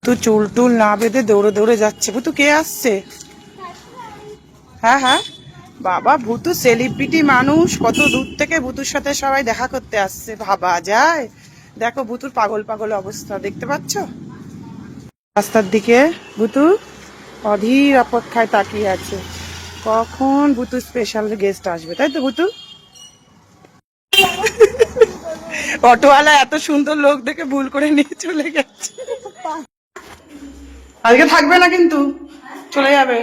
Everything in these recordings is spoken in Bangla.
তো চুল টুল না বেঁধে দৌড়ে দৌড়ে যাচ্ছে। ভুতু কে আসছে? হ্যাঁ হ্যাঁ, বাবা ভুতু সেলিব্রিটি মানুষ, কত দূর থেকে ভুতুর সাথে সবাই দেখা করতে আসছে, ভাবা যায়? দেখো ভুতুর পাগল পাগল অবস্থা, দেখতে পাচ্ছ রাস্তার দিকে? ভুতু অধীর অপেক্ষায় তাকিয়ে আছে কখন ভুতু স্পেশাল গেস্ট আসবে, তাই তো ভুতু? অটোওয়ালা এত সুন্দর লোক দেখে ভুল করে নিয়ে চলে গেছে। আজকে থাকবে না কিন্তু, চলে যাবে।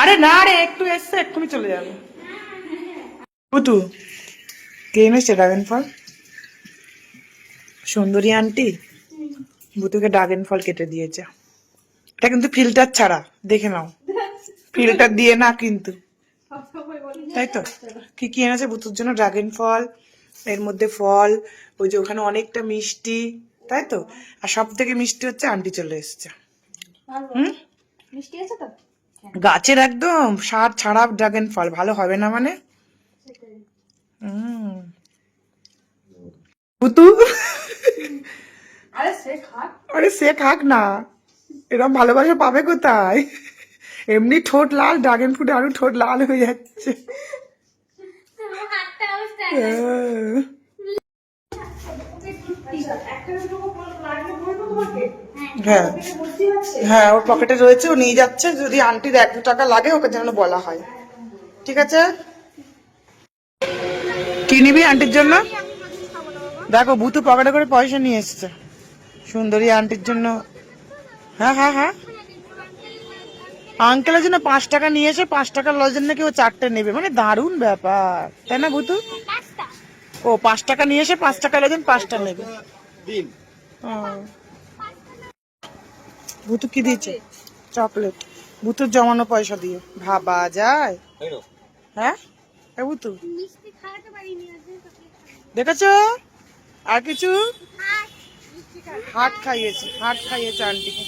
আরে না রে, একটু এসছে এক্ষুনি চলে যাবে। ভুতু কে এনেছে ড্রাগন ফল? সুন্দরী আন্টি ভুতুকে ড্রাগন ফল কেটে দিয়েছে। এটা কিন্তু ফিল্টার ছাড়া, দেখে নাও, ফিল্টার দিয়ে না কিন্তু, তাই তো? কি কি এনেছে ভুতুর জন্য? ড্রাগন ফল, এর মধ্যে ফল, ওই যে ওখানে অনেকটা মিষ্টি, তাই তো? আর সব থেকে মিষ্টি হচ্ছে আন্টি চলে এসছে। হুম, মিষ্টি আছে তো? গাছের একদম সার ছাড়া ড্রাগন ফল, ভালো হবে না মানে? হুম, ভুতু আরে সে খাক না, এরকম ভালোবাসা পাবে কোথায়? এমনি ঠোঁট লাল, ড্রাগন ফ্রুটে আরো ঠোঁট লাল হয়ে যাচ্ছে। হ্যাঁ হ্যাঁ, ওর পকেটে রয়েছে, ও নিয়ে যাচ্ছে, যদি আন্টির 1-2 টাকা লাগে ওকে যেন বলা হয়, ঠিক আছে? কি নিবি আন্টির জন্য? দেখো ভুতু পকেটে করে পয়সা নিয়ে এসছে সুন্দরী আন্টির জন্য। হ্যাঁ হ্যাঁ হ্যাঁ, আঙ্কেলের জন্য 5 টাকা নিয়ে এসে 5 টাকার লজেন নাকি ও 4টে নেবে, মানে দারুণ ব্যাপার, তাই না ভুতু? ও 5 টাকা নিয়ে এসে 5 টাকা লজেন 5টা নেবে। ও, ভুতু কি দিয়েছে? চকলেট, ভুতুর জমানো পয়সা দিয়ে, ভাবা যায়? হ্যাঁ ভুতু দেখেছো? আর কিছু? হাট খাইয়েছে, হাট খাইয়েছে আন্টিকে।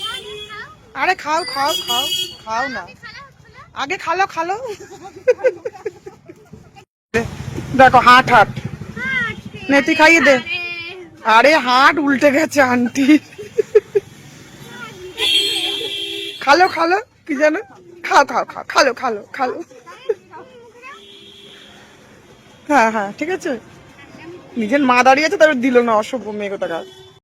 আরে খাও খাও খাও, খাও না, আগে খালো খালো। দেখো হাট হাট, নে তুই খাইয়ে দে। আরে হাট উল্টে গেছে আন্টি। খালো খালো, কি জানো, খাও খাও খাও, খালো খালো খালো। হ্যাঁ হ্যাঁ ঠিক আছে, নিজের মা দাঁড়িয়ে আছে তারপর দিল না, অসভ্য মেয়ে কোথাকার।